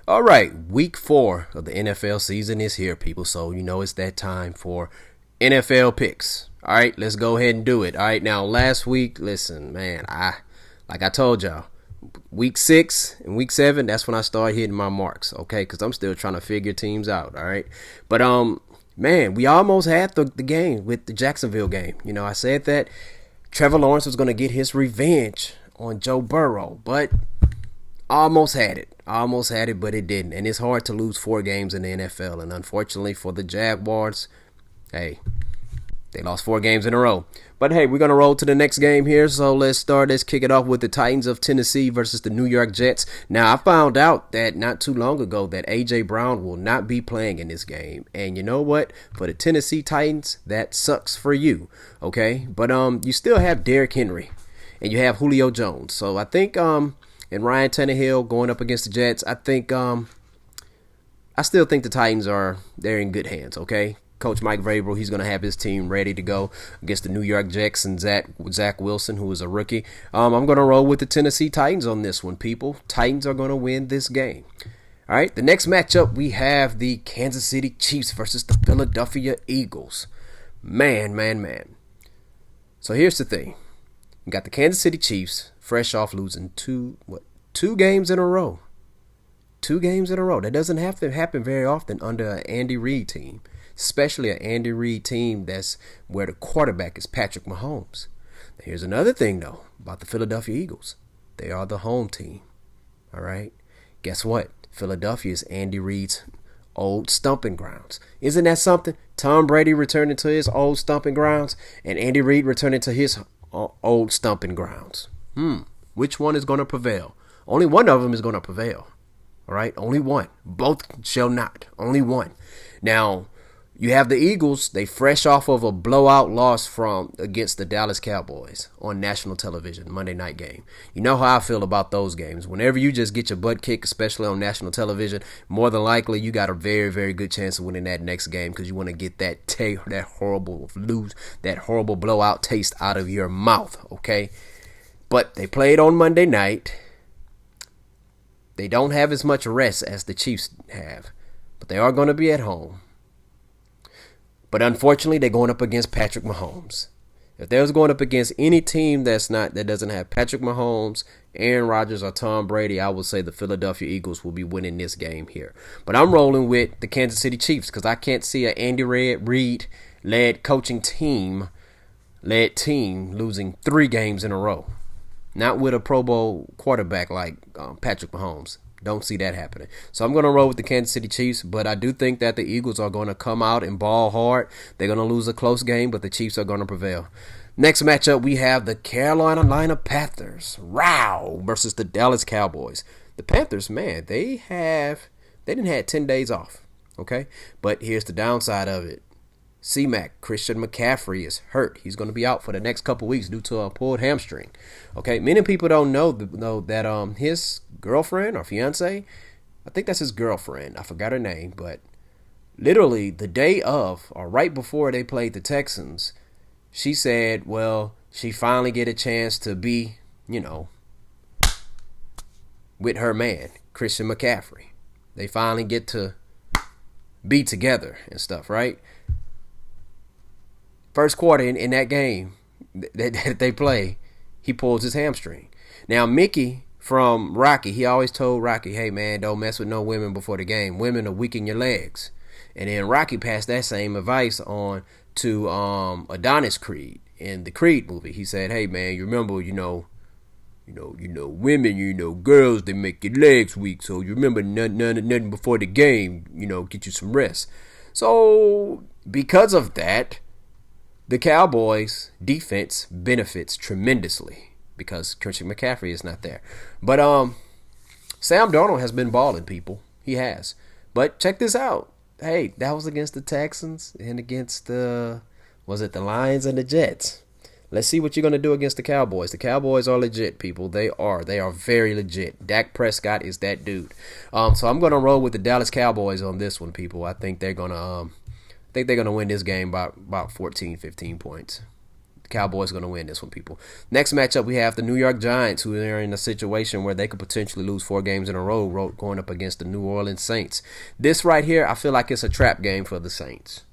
All right, week 4 of the NFL season is here, people. So, it's that time for NFL picks. All right, let's go ahead and do it. All right, now last week, listen, man, like I told y'all, week 6 and week 7, that's when I started hitting my marks, okay? Because I'm still trying to figure teams out, all right? But, man, we almost had the game with the Jacksonville game. I said that Trevor Lawrence was going to get his revenge on Joe Burrow, but almost had it, but it didn't. And it's hard to lose 4 games in the NFL. And unfortunately for the Jaguars, hey, they lost 4 games in a row. But hey, we're going to roll to the next game here. So let's kick it off with the Titans of Tennessee versus the New York Jets. Now, I found out that not too long ago that A.J. Brown will not be playing in this game. And you know what? For the Tennessee Titans, that sucks for you, okay? But you still have Derrick Henry and you have Julio Jones. So I think and Ryan Tannehill going up against the Jets, I still think the Titans they're in good hands, okay? Coach Mike Vrabel, he's going to have his team ready to go against the New York Jets and Zach Wilson, who is a rookie. I'm going to roll with the Tennessee Titans on this one, people. Titans are going to win this game. All right, the next matchup, we have the Kansas City Chiefs versus the Philadelphia Eagles. Man. So here's the thing. You got the Kansas City Chiefs fresh off losing two games in a row. 2 games in a row. That doesn't have to happen very often under an Andy Reid team, especially an Andy Reid team that's where the quarterback is Patrick Mahomes. Now, here's another thing, though, about the Philadelphia Eagles. They are the home team. All right? Guess what? Philadelphia is Andy Reid's old stomping grounds. Isn't that something? Tom Brady returning to his old stomping grounds and Andy Reid returning to his old stomping grounds. Which one is going to prevail? Only one of them is going to prevail. All right? Only one. Both shall not. Only one. Now, you have the Eagles. They fresh off of a blowout loss against the Dallas Cowboys on national television, Monday night game. You know how I feel about those games. Whenever you just get your butt kicked, especially on national television, more than likely you got a very, very good chance of winning that next game because you want to get that horrible blowout taste out of your mouth, okay? But they played on Monday night. They don't have as much rest as the Chiefs have, but they are going to be at home. But unfortunately, they're going up against Patrick Mahomes. If they was going up against any team that doesn't have Patrick Mahomes, Aaron Rodgers, or Tom Brady, I would say the Philadelphia Eagles will be winning this game here. But I'm rolling with the Kansas City Chiefs because I can't see an Andy Reid-led team losing 3 games in a row. Not with a Pro Bowl quarterback like Patrick Mahomes. Don't see that happening. So I'm going to roll with the Kansas City Chiefs, but I do think that the Eagles are going to come out and ball hard. They're going to lose a close game, but the Chiefs are going to prevail. Next matchup, we have the Carolina Panthers versus the Dallas Cowboys. The Panthers, man, they didn't have 10 days off, okay? But here's the downside of it. C-Mac, Christian McCaffrey, is hurt. He's going to be out for the next couple weeks due to a pulled hamstring. Okay, many people don't know that his girlfriend or fiance, I think that's his girlfriend. I forgot her name, but literally the day of or right before they played the Texans, she said, well, she finally get a chance to be, with her man, Christian McCaffrey. They finally get to be together and stuff, right? First quarter in that game that they play, he pulls his hamstring. Now, Mickey from Rocky, he always told Rocky, hey, man, don't mess with no women before the game. Women will weaken your legs. And then Rocky passed that same advice on to Adonis Creed in the Creed movie. He said, hey, man, you remember, women, girls, they make your legs weak. So you remember nothing before the game, get you some rest. So because of that, the Cowboys' defense benefits tremendously because Christian McCaffrey is not there. But Sam Darnold has been balling, people. He has. But check this out. Hey, that was against the Texans and against the Lions and the Jets. Let's see what you're going to do against the Cowboys. The Cowboys are legit, people. They are very legit. Dak Prescott is that dude. So I'm going to roll with the Dallas Cowboys on this one, people. I think they're going to win this game by about 14, 15 points. Cowboys are going to win this one, people. Next matchup, we have the New York Giants, who are in a situation where they could potentially lose 4 games in a row going up against the New Orleans Saints. This right here, I feel like it's a trap game for the Saints.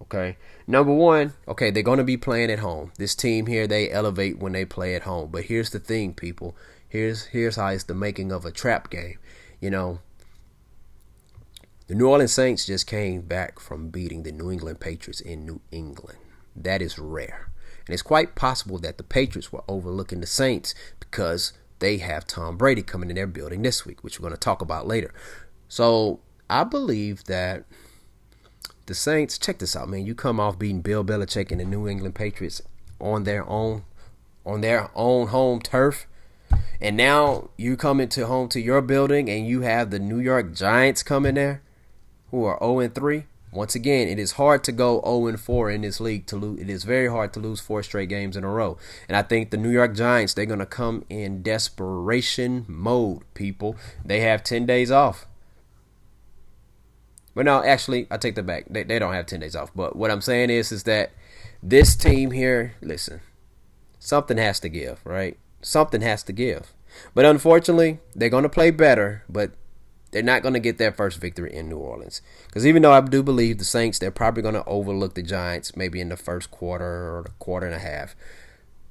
Okay. Number one, okay, they're going to be playing at home. This team here, they elevate when they play at home. But here's the thing, people. Here's how it's the making of a trap game. You know, the New Orleans Saints just came back from beating the New England Patriots in New England. That is rare. And it's quite possible that the Patriots were overlooking the Saints because they have Tom Brady coming in their building this week, which we're going to talk about later. So I believe that the Saints, check this out, man. You come off beating Bill Belichick and the New England Patriots on their own home turf. And now you come into home to your building and you have the New York Giants coming there who are 0-3. Once again, it is hard to go 0-4 in this league to lose. It is very hard to lose 4 straight games in a row. And I think the New York Giants, they're going to come in desperation mode, people. They have 10 days off. But no, actually, I take that back. They don't have 10 days off. But what I'm saying is that this team here, listen, something has to give, right? Something has to give. But unfortunately, they're going to play better, but they're not going to get their first victory in New Orleans. Because even though I do believe the Saints, they're probably going to overlook the Giants maybe in the first quarter or the quarter and a half.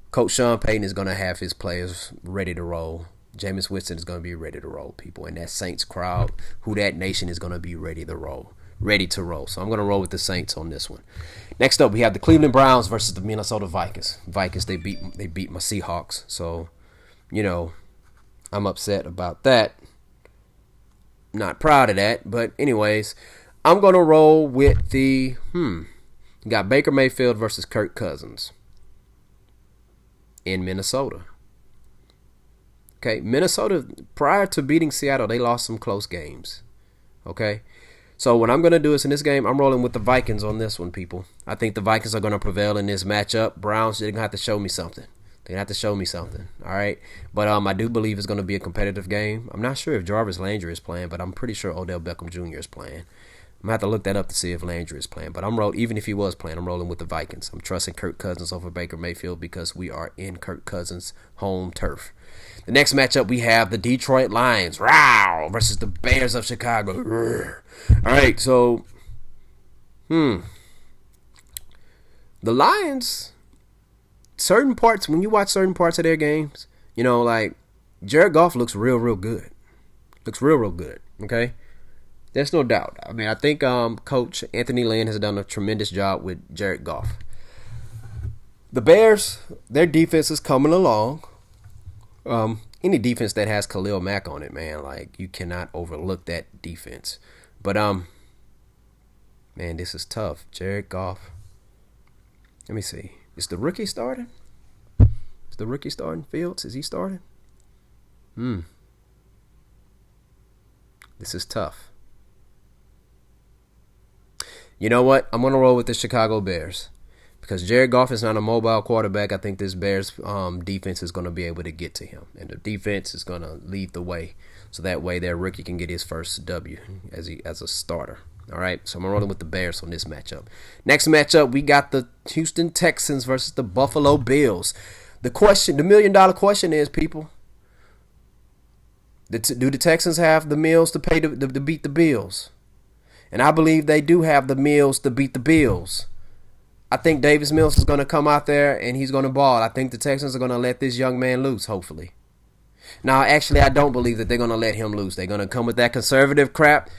Coach Sean Payton is going to have his players ready to roll. Jameis Winston is going to be ready to roll, people. And that Saints crowd, who that nation is going to be ready to roll. So I'm going to roll with the Saints on this one. Next up, we have the Cleveland Browns versus the Minnesota Vikings. Vikings, they beat my Seahawks. So, you know, I'm upset about that. Not proud of that, but anyways, I'm going to roll with the, got Baker Mayfield versus Kirk Cousins in Minnesota. Okay, Minnesota, prior to beating Seattle, they lost some close games. Okay, so what I'm going to do is in this game, I'm rolling with the Vikings on this one, people. I think the Vikings are going to prevail in this matchup. Browns, they're going to have to show me something. All right? But I do believe it's going to be a competitive game. I'm not sure if Jarvis Landry is playing, but I'm pretty sure Odell Beckham Jr. is playing. I'm going to have to look that up to see if Landry is playing. But even if he was playing, I'm rolling with the Vikings. I'm trusting Kirk Cousins over Baker Mayfield because we are in Kirk Cousins' home turf. The next matchup, we have the Detroit Lions versus the Bears of Chicago. All right, so, the Lions, certain parts, when you watch certain parts of their games, you know, like Jared Goff looks real good. Okay? There's no doubt. I mean, I think Coach Anthony Lynn has done a tremendous job with Jared Goff. The Bears, their defense is coming along. Any defense that has Khalil Mack on it, man, like you cannot overlook that defense. But man, this is tough. Jared Goff. Let me see. Is the rookie starting? Fields? Is he starting? This is tough. You know what? I'm going to roll with the Chicago Bears. Because Jared Goff is not a mobile quarterback, I think this Bears defense is going to be able to get to him. And the defense is going to lead the way. So that way their rookie can get his first W as a starter. All right, so I'm rolling with the Bears on this matchup. Next matchup, we got the Houston Texans versus the Buffalo Bills. The million-dollar question is, people, do the Texans have the meals to pay to beat the Bills? And I believe they do have the meals to beat the Bills. I think Davis Mills is going to come out there and he's going to ball. I think the Texans are going to let this young man loose, hopefully. Now, actually, I don't believe that they're going to let him loose. They're going to come with that conservative crap.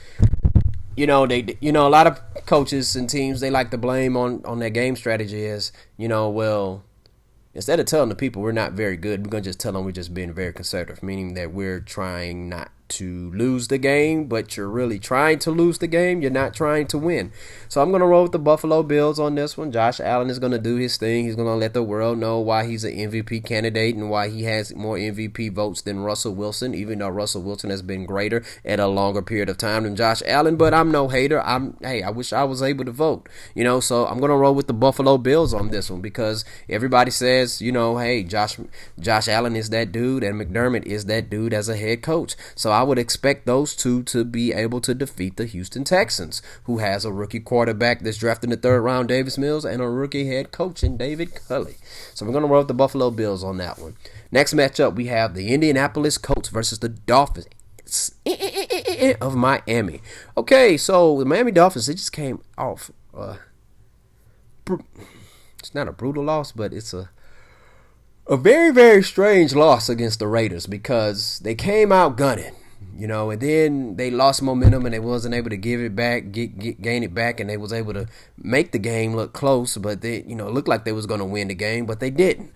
You know, a lot of coaches and teams, they like to blame on their game strategy as, well, instead of telling the people we're not very good, we're going to just tell them we're just being very conservative, meaning that we're trying not to lose the game, but you're really trying to lose the game. You're not trying to win. So I'm going to roll with the Buffalo Bills on this one. Josh Allen is going to do his thing. He's going to let the world know why he's an MVP candidate and why he has more MVP votes than Russell Wilson, even though Russell Wilson has been greater at a longer period of time than Josh Allen. But I'm no hater. I wish I was able to vote. So I'm going to roll with the Buffalo Bills on this one because everybody says, hey, Josh Allen is that dude and McDermott is that dude as a head coach. So I would expect those two to be able to defeat the Houston Texans, who has a rookie quarterback that's drafted in the third round, Davis Mills, and a rookie head coach in David Culley. So we're going to roll with the Buffalo Bills on that one. Next matchup, we have the Indianapolis Colts versus the Dolphins of Miami. Okay, so the Miami Dolphins, they just came off. It's not a brutal loss, but it's a very, very strange loss against the Raiders because they came out gunning, and then they lost momentum and they wasn't able to give it back, gain it back, and they was able to make the game look close, but they, it looked like they was going to win the game, but they didn't.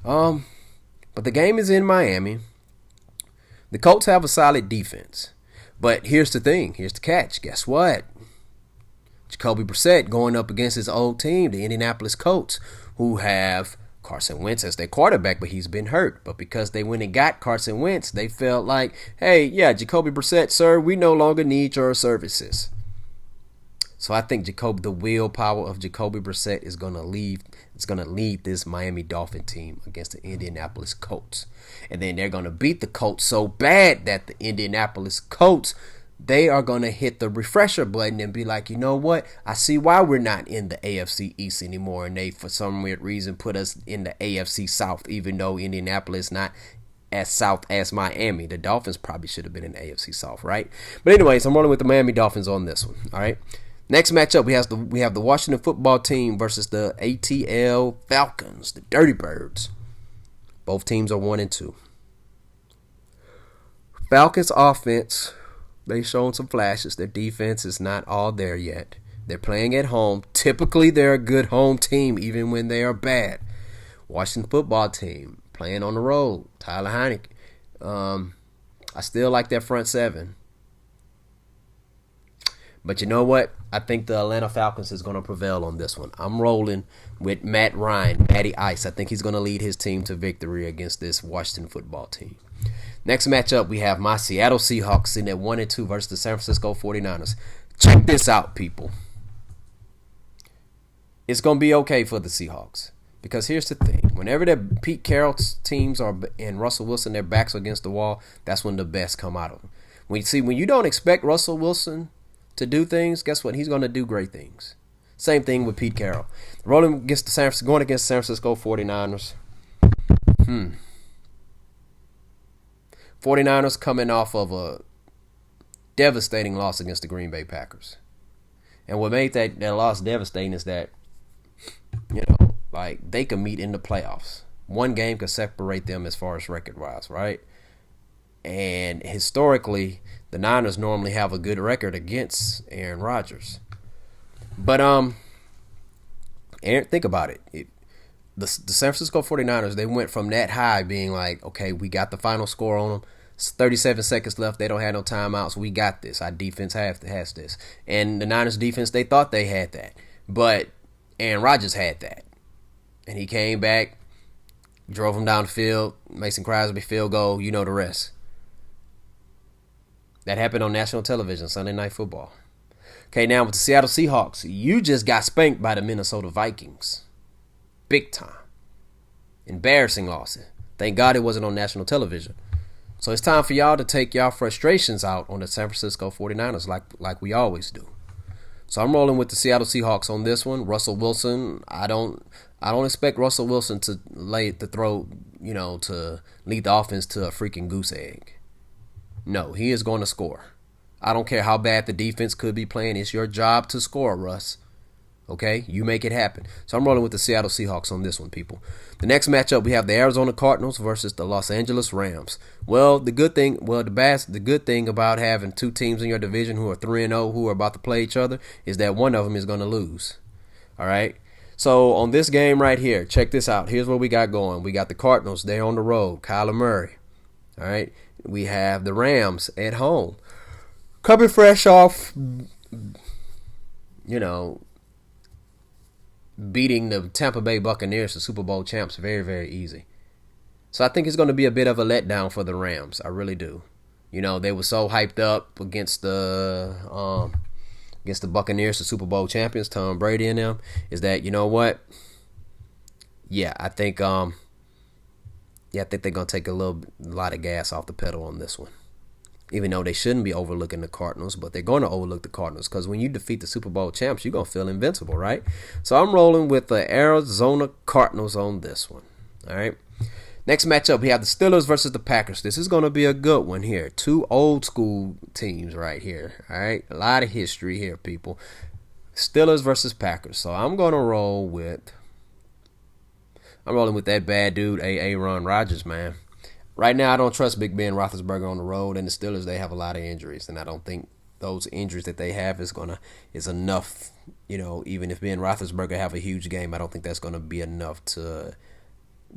But the game is in Miami. The Colts have a solid defense. But here's the thing. Here's the catch. Guess what? Jacoby Brissett going up against his old team, the Indianapolis Colts, who have Carson Wentz as their quarterback, but he's been hurt. But because they went and got Carson Wentz, they felt like, hey, yeah, Jacoby Brissett, sir, we no longer need your services. So I think the willpower of Jacoby Brissett is going to lead this Miami Dolphin team against the Indianapolis Colts. And then they're going to beat the Colts so bad that the Indianapolis Colts, they are going to hit the refresher button and be like, you know what? I see why we're not in the AFC East anymore. And they, for some weird reason, put us in the AFC South, even though Indianapolis not as south as Miami. The Dolphins probably should have been in the AFC South, right? But anyways, I'm rolling with the Miami Dolphins on this one, all right? Next matchup, we have the Washington football team versus the ATL Falcons, the Dirty Birds. Both teams are 1-2. Falcons offense, they've shown some flashes. Their defense is not all there yet. They're playing at home. Typically, they're a good home team, even when they are bad. Washington football team playing on the road. Tyler Heinicke. I still like that front seven. But you know what? I think the Atlanta Falcons is going to prevail on this one. I'm rolling with Matt Ryan, Matty Ice. I think he's going to lead his team to victory against this Washington football team. Next matchup, we have my Seattle Seahawks sitting at 1-2 versus the San Francisco 49ers. Check this out, people. It's going to be okay for the Seahawks. Because here's the thing. Whenever the Pete Carroll's teams are and Russell Wilson, their backs against the wall, that's when the best come out of them. When you don't expect Russell Wilson to do things, guess what? He's going to do great things. Same thing with Pete Carroll. Going against the San Francisco 49ers. 49ers coming off of a devastating loss against the Green Bay Packers. And what made that loss devastating is that, they could meet in the playoffs. One game could separate them as far as record-wise, right? And historically, the Niners normally have a good record against Aaron Rodgers. But Aaron, think about it. The San Francisco 49ers, they went from that high being like, okay, we got the final score on them. It's 37 seconds left. They don't have no timeouts. We got this. Our defense has this. And the Niners defense, they thought they had that. But Aaron Rodgers had that. And he came back, drove them down the field, Mason Crosby field goal, you know the rest. That happened on national television, Sunday Night Football. Okay, now with the Seattle Seahawks, you just got spanked by the Minnesota Vikings. Big time. Embarrassing loss. Thank God it wasn't on national television. So it's time for y'all to take y'all frustrations out on the San Francisco 49ers like we always do. So I'm rolling with the Seattle Seahawks on this one. Russell Wilson, I don't expect Russell Wilson to to lead the offense to a freaking goose egg. No, he is going to score. I don't care how bad the defense could be playing. It's your job to score, Russ. Okay? You make it happen. So I'm rolling with the Seattle Seahawks on this one, people. The next matchup, we have the Arizona Cardinals versus the Los Angeles Rams. The good thing about having two teams in your division who are 3-0 who are about to play each other is that one of them is going to lose. All right? So on this game right here, check this out. Here's what we got going. We got the Cardinals. They're on the road. Kyler Murray. All right? We have the Rams at home. Coming fresh off, beating the Tampa Bay Buccaneers, the Super Bowl champs, very, very easy. So I think it's going to be a bit of a letdown for the Rams. I really do. They were so hyped up against the Buccaneers, the Super Bowl champions, Tom Brady and them, is that, you know what? Yeah, I think they're going to take a lot of gas off the pedal on this one. even though they shouldn't be overlooking the Cardinals, but they're going to overlook the Cardinals because when you defeat the Super Bowl champs, you're going to feel invincible, right? So I'm rolling with the Arizona Cardinals on this one, all right? Next matchup, we have the Steelers versus the Packers. This is going to be a good one here. Two old school teams right here, all right? A lot of history here, people. Steelers versus Packers. So I'm going to roll with... I'm rolling with that bad dude, Aaron Rodgers, man. Right now, I don't trust Big Ben Roethlisberger on the road, and the Steelers, they have a lot of injuries, and I don't think those injuries that they have is enough. You know, even if Ben Roethlisberger have a huge game, I don't think that's gonna be enough to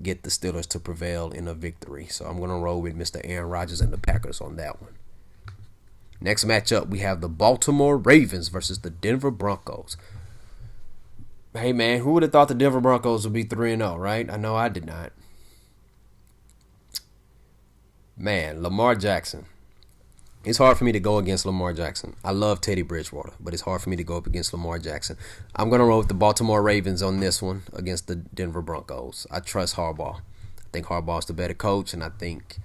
get the Steelers to prevail in a victory. So I'm gonna roll with Mr. Aaron Rodgers and the Packers on that one. Next matchup, we have the Baltimore Ravens versus the Denver Broncos. Hey, man, who would have thought the Denver Broncos would be 3-0, right? I know I did not. Man, Lamar Jackson. It's hard for me to go against Lamar Jackson. I love Teddy Bridgewater, but it's hard for me to go up against Lamar Jackson. I'm going to roll with the Baltimore Ravens on this one against the Denver Broncos. I trust Harbaugh. I think Harbaugh's the better coach, and I think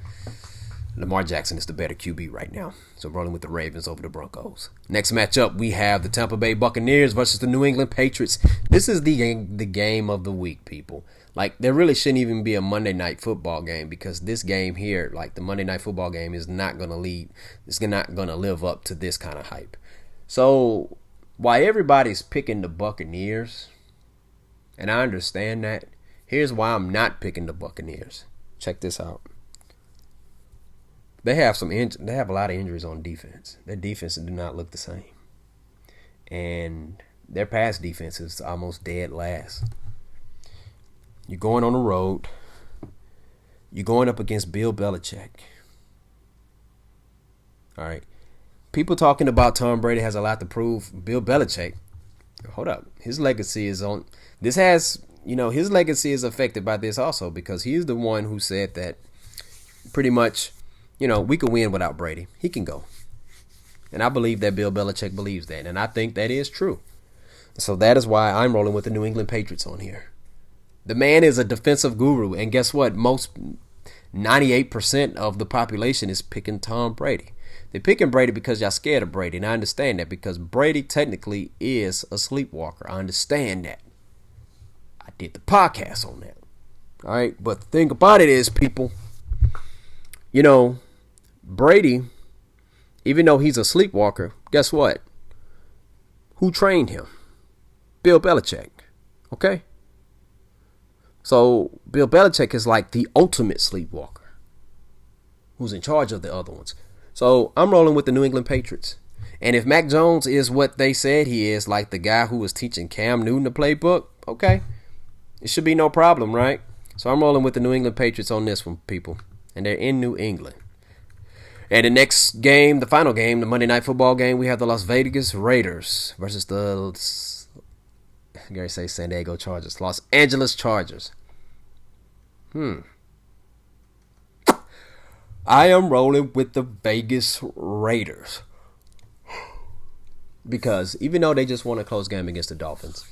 Lamar Jackson is the better QB right now. So I'm rolling with the Ravens over the Broncos. Next matchup, we have the Tampa Bay Buccaneers versus the New England Patriots. This is the game of the week, people. Like, there really shouldn't even be a Monday night football game because this game here, like the Monday night football game, is not going to lead. It's not going to live up to this kind of hype. So while everybody's picking the Buccaneers, and I understand that, here's why I'm not picking the Buccaneers. Check this out. They have a lot of injuries on defense. Their defense do not look the same. And their pass defense is almost dead last. You're going on the road. You're going up against Bill Belichick. All right. People talking about Tom Brady has a lot to prove. Bill Belichick, hold up. His legacy is on. His legacy is affected by this also because he's the one who said that pretty much, we can win without Brady. He can go. And I believe that Bill Belichick believes that. And I think that is true. So that is why I'm rolling with the New England Patriots on here. The man is a defensive guru. And guess what? 98% of the population is picking Tom Brady. They're picking Brady because y'all scared of Brady. And I understand that because Brady technically is a sleepwalker. I understand that. I did the podcast on that. All right. But the thing about it is, people, Brady, even though he's a sleepwalker, guess what? Who trained him? Bill Belichick. Okay? So Bill Belichick is like the ultimate sleepwalker who's in charge of the other ones. So I'm rolling with the New England Patriots. And if Mac Jones is what they said he is, like the guy who was teaching Cam Newton the playbook, okay, it should be no problem, right? So I'm rolling with the New England Patriots on this one, people. And they're in New England. And the next game, the final game, the Monday Night Football game, we have the Las Vegas Raiders versus the, San Diego Chargers, Los Angeles Chargers. I am rolling with the Vegas Raiders. Because even though they just won a close game against the Dolphins,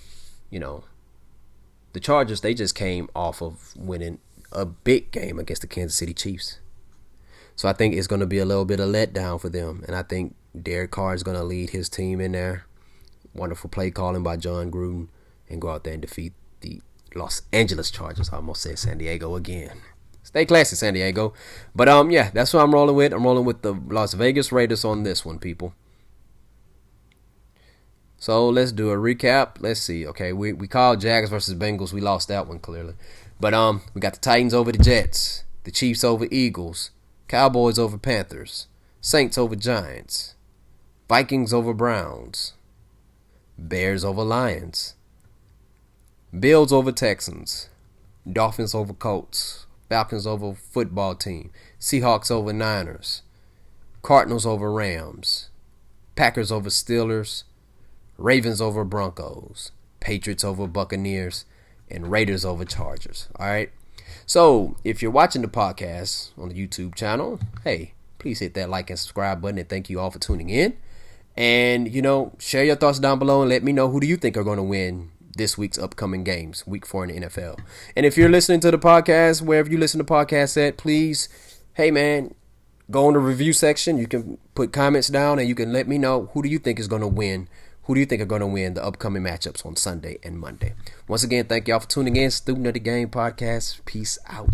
the Chargers, they just came off of winning a big game against the Kansas City Chiefs. So I think it's going to be a little bit of letdown for them. And I think Derek Carr is going to lead his team in there. Wonderful play calling by John Gruden. And go out there and defeat the Los Angeles Chargers. I almost said San Diego again. Stay classy, San Diego. But that's what I'm rolling with. I'm rolling with the Las Vegas Raiders on this one, people. So let's do a recap. Let's see. Okay, we called Jags versus Bengals. We lost that one clearly. But we got the Titans over the Jets, the Chiefs over Eagles, Cowboys over Panthers, Saints over Giants, Vikings over Browns, Bears over Lions, Bills over Texans, Dolphins over Colts, Falcons over football team, Seahawks over Niners, Cardinals over Rams, Packers over Steelers, Ravens over Broncos, Patriots over Buccaneers, and Raiders over Chargers. All right. So if you're watching the podcast on the YouTube channel, hey, please hit that like and subscribe button, and thank you all for tuning in. And, share your thoughts down below and let me know who do you think are going to win this week's upcoming games, week 4 in the NFL. And if you're listening to the podcast, wherever you listen to podcasts at, please, hey man, go in the review section. You can put comments down and you can let me know who do you think is going to win. Who do you think are going to win the upcoming matchups on Sunday and Monday? Once again, thank y'all for tuning in. Student of the Game podcast. Peace out.